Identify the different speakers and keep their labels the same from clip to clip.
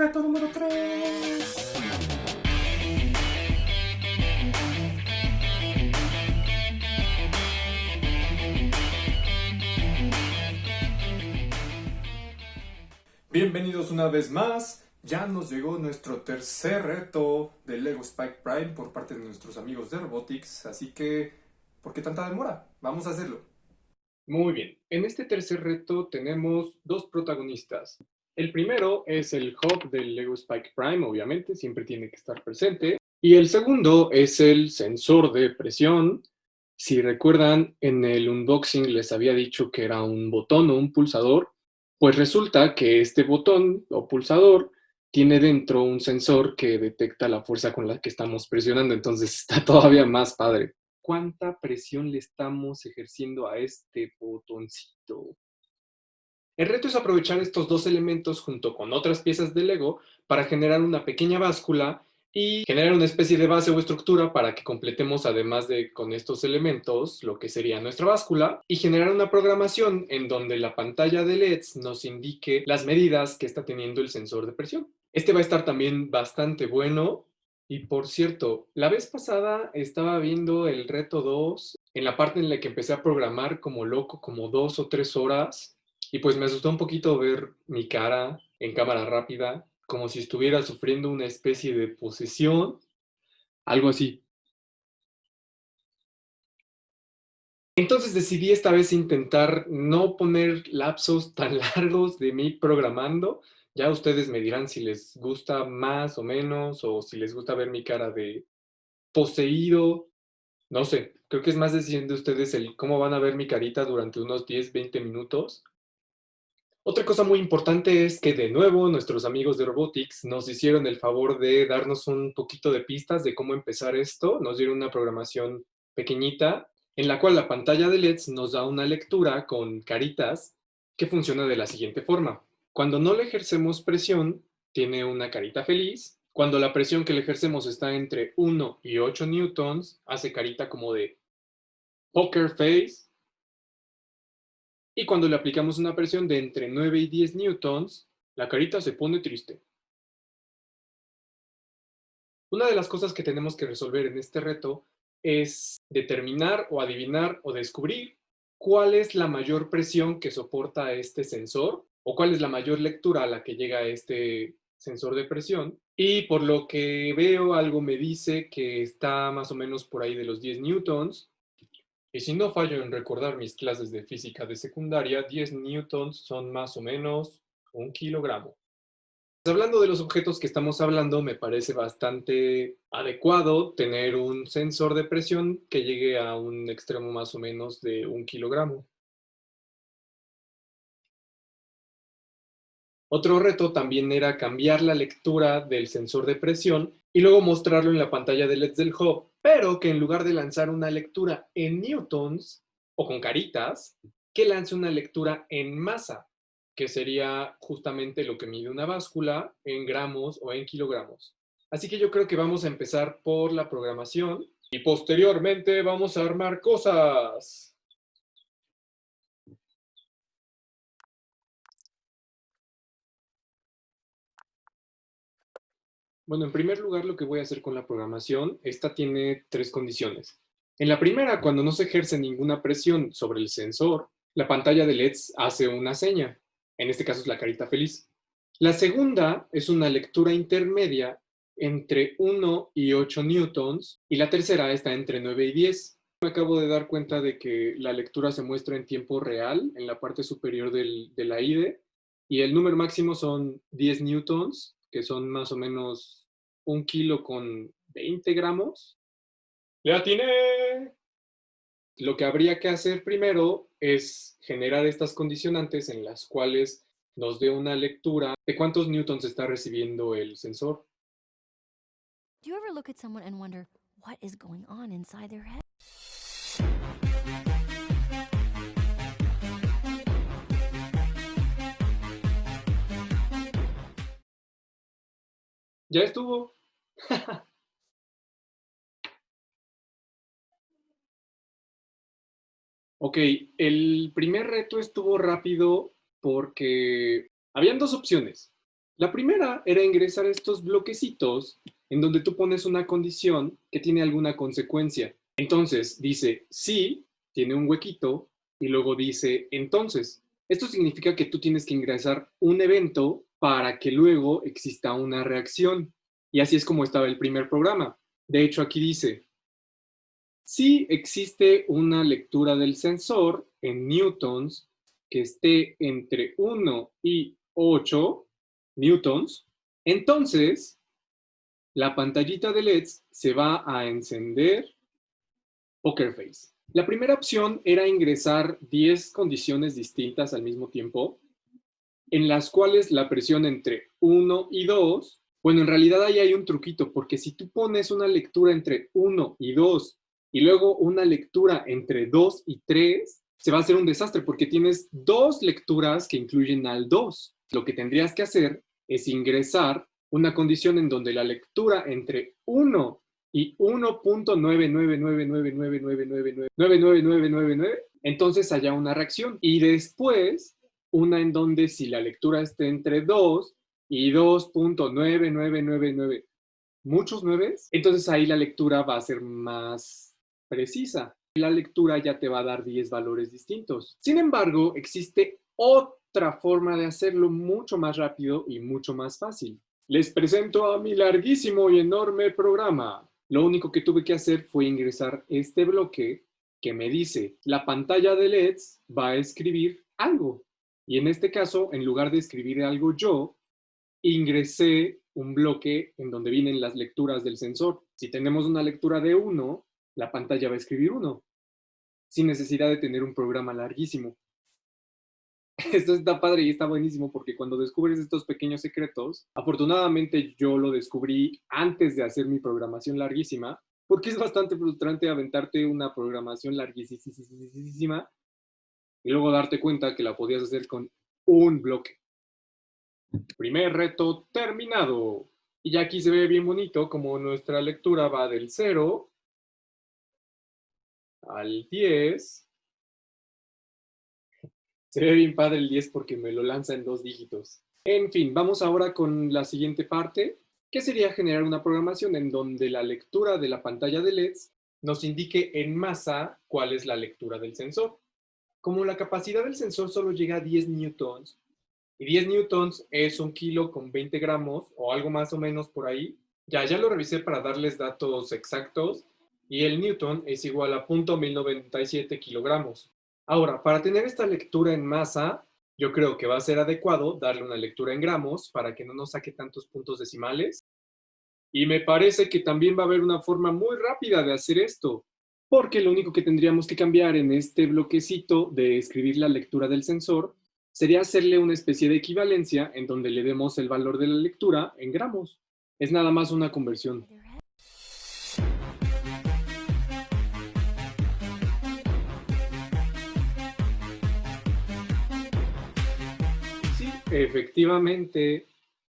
Speaker 1: Reto número 3. Bienvenidos una vez más. Ya nos llegó nuestro tercer reto de Lego Spike Prime por parte de nuestros amigos de Robotics. Así que, ¿por qué tanta demora? Vamos a hacerlo.
Speaker 2: Muy bien, en este tercer reto tenemos dos protagonistas. El primero es el hub del Lego Spike Prime, obviamente, siempre tiene que estar presente. Y el segundo es el sensor de presión. Si recuerdan, en el unboxing les había dicho que era un botón o un pulsador, pues resulta que este botón o pulsador tiene dentro un sensor que detecta la fuerza con la que estamos presionando, entonces está todavía más padre. ¿Cuánta presión le estamos ejerciendo a este botoncito? El reto es aprovechar estos dos elementos junto con otras piezas de Lego para generar una pequeña báscula y generar una especie de base o estructura para que completemos, además de con estos elementos, lo que sería nuestra báscula, y generar una programación en donde la pantalla de LEDs nos indique las medidas que está teniendo el sensor de presión. Este va a estar también bastante bueno. Y por cierto, la vez pasada estaba viendo el reto 2 en la parte en la que empecé a programar como loco, como 2 o 3 horas, y pues me asustó un poquito ver mi cara en cámara rápida, como si estuviera sufriendo una especie de posesión, algo así. Entonces decidí esta vez intentar no poner lapsos tan largos de mí programando. Ya ustedes me dirán si les gusta más o menos, o si les gusta ver mi cara de poseído. No sé, creo que es más decisión de ustedes el cómo van a ver mi carita durante unos 10, 20 minutos. Otra cosa muy importante es que de nuevo nuestros amigos de Robotics nos hicieron el favor de darnos un poquito de pistas de cómo empezar esto. Nos dieron una programación pequeñita en la cual la pantalla de LEDs nos da una lectura con caritas que funciona de la siguiente forma. Cuando no le ejercemos presión, tiene una carita feliz. Cuando la presión que le ejercemos está entre 1 y 8 newtons, hace carita como de poker face. Y cuando le aplicamos una presión de entre 9 y 10 newtons, la carita se pone triste. Una de las cosas que tenemos que resolver en este reto es determinar o adivinar o descubrir cuál es la mayor presión que soporta este sensor o cuál es la mayor lectura a la que llega este sensor de presión. Y por lo que veo, algo me dice que está más o menos por ahí de los 10 newtons. Y si no fallo en recordar mis clases de física de secundaria, 10 newtons son más o menos 1 kilogramo. Hablando de los objetos que estamos hablando, me parece bastante adecuado tener un sensor de presión que llegue a un extremo más o menos de 1 kilogramo. Otro reto también era cambiar la lectura del sensor de presión y luego mostrarlo en la pantalla de LEDs del hub, pero que en lugar de lanzar una lectura en newtons o con caritas, que lance una lectura en masa, que sería justamente lo que mide una báscula en gramos o en kilogramos. Así que yo creo que vamos a empezar por la programación y posteriormente vamos a armar cosas. Bueno, en primer lugar, lo que voy a hacer con la programación, esta tiene tres condiciones. En la primera, cuando no se ejerce ninguna presión sobre el sensor, la pantalla de LEDs hace una seña. En este caso es la carita feliz. La segunda es una lectura intermedia entre 1 y 8 newtons y la tercera está entre 9 y 10. Me acabo de dar cuenta de que la lectura se muestra en tiempo real en la parte superior de la IDE y el número máximo son 10 newtons, que son más o menos 1 kilo con 20 gramos. ¡Le atiné! Lo que habría que hacer primero es generar estas condicionantes en las cuales nos dé una lectura de cuántos newtons está recibiendo el sensor.
Speaker 3: Do you ever look at someone and wonder what is going on inside their head?
Speaker 2: Ya estuvo. Ok, el primer reto estuvo rápido porque habían dos opciones. La primera era ingresar estos bloquecitos en donde tú pones una condición que tiene alguna consecuencia. Entonces dice sí, tiene un huequito y luego dice entonces. Esto significa que tú tienes que ingresar un evento para que luego exista una reacción. Y así es como estaba el primer programa. De hecho, aquí dice, si existe una lectura del sensor en newtons que esté entre 1 y 8 newtons, entonces la pantallita de LEDs se va a encender Poker Face. La primera opción era ingresar 10 condiciones distintas al mismo tiempo, en las cuales la presión entre 1 y 2, bueno, en realidad ahí hay un truquito, porque si tú pones una lectura entre 1 y 2 y luego una lectura entre 2 y 3, se va a hacer un desastre porque tienes dos lecturas que incluyen al 2. Lo que tendrías que hacer es ingresar una condición en donde la lectura entre 1 y 1.9999999999999, entonces haya una reacción. Y después una en donde si la lectura esté entre 2 y 2.9999, muchos nueves, entonces ahí la lectura va a ser más precisa. La lectura ya te va a dar 10 valores distintos. Sin embargo, existe otra forma de hacerlo mucho más rápido y mucho más fácil. Les presento a mi larguísimo y enorme programa. Lo único que tuve que hacer fue ingresar este bloque que me dice, la pantalla de LEDs va a escribir algo. Y en este caso, en lugar de escribir algo yo, ingresé un bloque en donde vienen las lecturas del sensor. Si tenemos una lectura de 1, la pantalla va a escribir 1, sin necesidad de tener un programa larguísimo. Esto está padre y está buenísimo porque cuando descubres estos pequeños secretos, afortunadamente yo lo descubrí antes de hacer mi programación larguísima, porque es bastante frustrante aventarte una programación larguísima y luego darte cuenta que la podías hacer con un bloque. Primer reto terminado. Y ya aquí se ve bien bonito como nuestra lectura va del 0 al 10. Se ve bien padre el 10 porque me lo lanza en 2 dígitos. En fin, vamos ahora con la siguiente parte, que sería generar una programación en donde la lectura de la pantalla de LEDs nos indique en masa cuál es la lectura del sensor. Como la capacidad del sensor solo llega a 10 newtons, y 10 newtons es 1 kilo con 20 gramos o algo más o menos por ahí. Ya lo revisé para darles datos exactos y el newton es igual a 0.1097 kilogramos. Ahora, para tener esta lectura en masa, yo creo que va a ser adecuado darle una lectura en gramos para que no nos saque tantos puntos decimales. Y me parece que también va a haber una forma muy rápida de hacer esto, porque lo único que tendríamos que cambiar en este bloquecito de escribir la lectura del sensor sería hacerle una especie de equivalencia en donde le demos el valor de la lectura en gramos. Es nada más una conversión. Sí, efectivamente,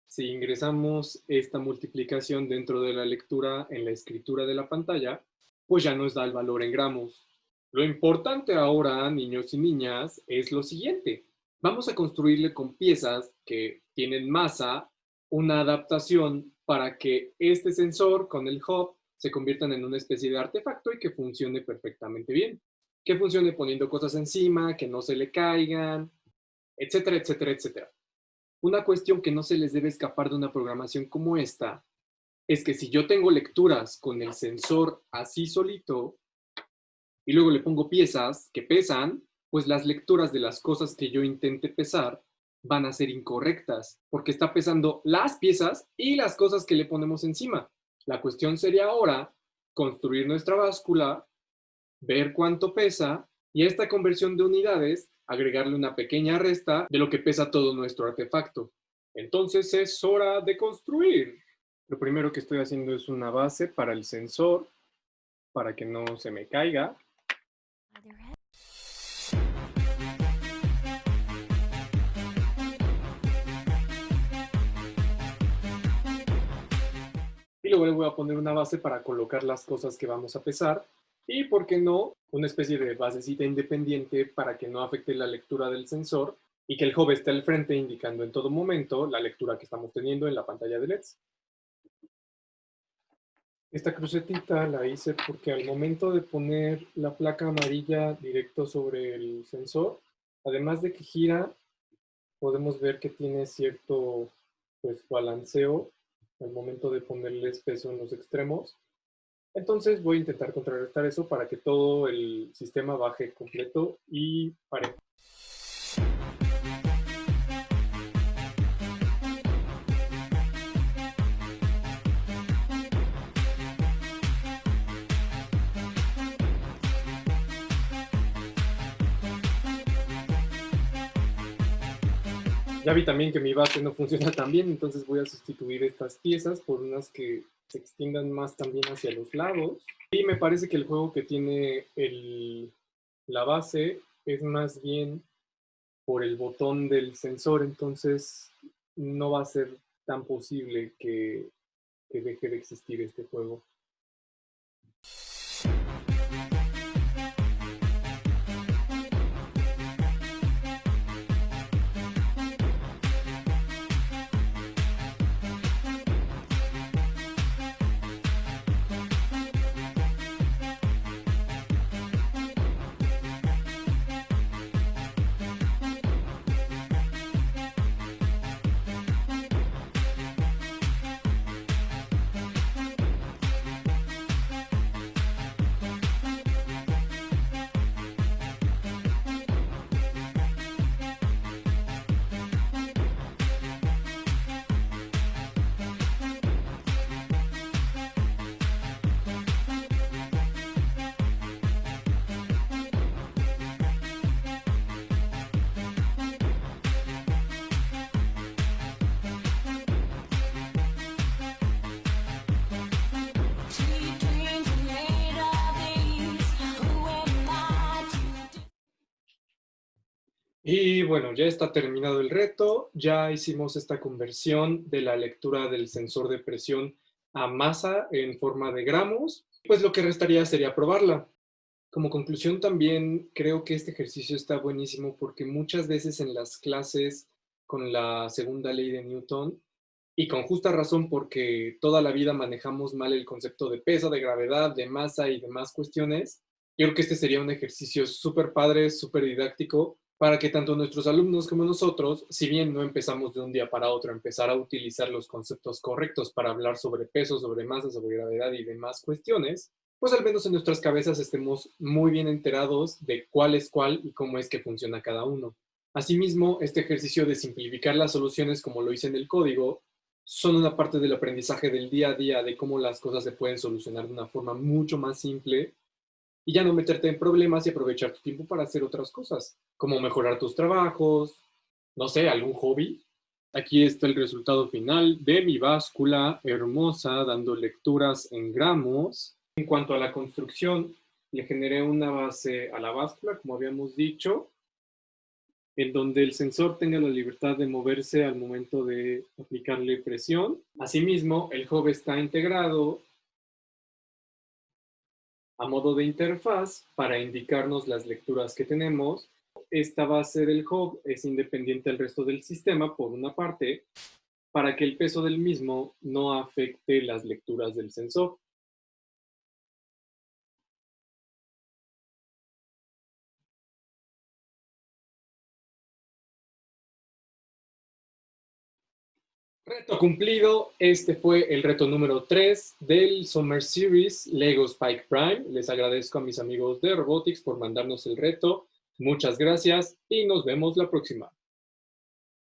Speaker 2: si ingresamos esta multiplicación dentro de la lectura en la escritura de la pantalla, pues ya nos da el valor en gramos. Lo importante ahora, niños y niñas, es lo siguiente. Vamos a construirle con piezas que tienen masa una adaptación para que este sensor con el hub se conviertan en una especie de artefacto y que funcione perfectamente bien. Que funcione poniendo cosas encima, que no se le caigan, etcétera, etcétera, etcétera. Una cuestión que no se les debe escapar de una programación como esta es que si yo tengo lecturas con el sensor así solito y luego le pongo piezas que pesan, pues las lecturas de las cosas que yo intente pesar van a ser incorrectas, porque está pesando las piezas y las cosas que le ponemos encima. La cuestión sería ahora construir nuestra báscula, ver cuánto pesa y a esta conversión de unidades agregarle una pequeña resta de lo que pesa todo nuestro artefacto. Entonces es hora de construir. Lo primero que estoy haciendo es una base para el sensor, para que no se me caiga. Y luego le voy a poner una base para colocar las cosas que vamos a pesar. Y, ¿por qué no?, una especie de basecita independiente para que no afecte la lectura del sensor y que el hub esté al frente indicando en todo momento la lectura que estamos teniendo en la pantalla de LEDs. Esta crucetita la hice porque al momento de poner la placa amarilla directo sobre el sensor, además de que gira, podemos ver que tiene cierto balanceo al momento de ponerles peso en los extremos. Entonces voy a intentar contrarrestar eso para que todo el sistema baje completo y parejo. Ya vi también que mi base no funciona tan bien, entonces voy a sustituir estas piezas por unas que se extiendan más también hacia los lados. Y me parece que el juego que tiene la base es más bien por el botón del sensor, entonces no va a ser tan posible que deje de existir este juego. Y bueno, ya está terminado el reto, ya hicimos esta conversión de la lectura del sensor de presión a masa en forma de gramos, pues lo que restaría sería probarla. Como conclusión también creo que este ejercicio está buenísimo porque muchas veces en las clases con la segunda ley de Newton, y con justa razón porque toda la vida manejamos mal el concepto de peso, de gravedad, de masa y demás cuestiones, yo creo que este sería un ejercicio súper padre, súper didáctico, para que tanto nuestros alumnos como nosotros, si bien no empezamos de un día para otro a empezar a utilizar los conceptos correctos para hablar sobre peso, sobre masa, sobre gravedad y demás cuestiones, pues al menos en nuestras cabezas estemos muy bien enterados de cuál es cuál y cómo es que funciona cada uno. Asimismo, este ejercicio de simplificar las soluciones como lo hice en el código, son una parte del aprendizaje del día a día de cómo las cosas se pueden solucionar de una forma mucho más simple y ya no meterte en problemas y aprovechar tu tiempo para hacer otras cosas, como mejorar tus trabajos, no sé, algún hobby. Aquí está el resultado final de mi báscula hermosa, dando lecturas en gramos. En cuanto a la construcción, le generé una base a la báscula, como habíamos dicho, en donde el sensor tenga la libertad de moverse al momento de aplicarle presión. Asimismo, el hub está integrado a modo de interfaz para indicarnos las lecturas que tenemos. Esta base del hub es independiente al resto del sistema, por una parte, para que el peso del mismo no afecte las lecturas del sensor. Reto cumplido. Este fue el reto número 3 del Summer Series Lego Spike Prime. Les agradezco a mis amigos de Robotics por mandarnos el reto. Muchas gracias y nos vemos la próxima.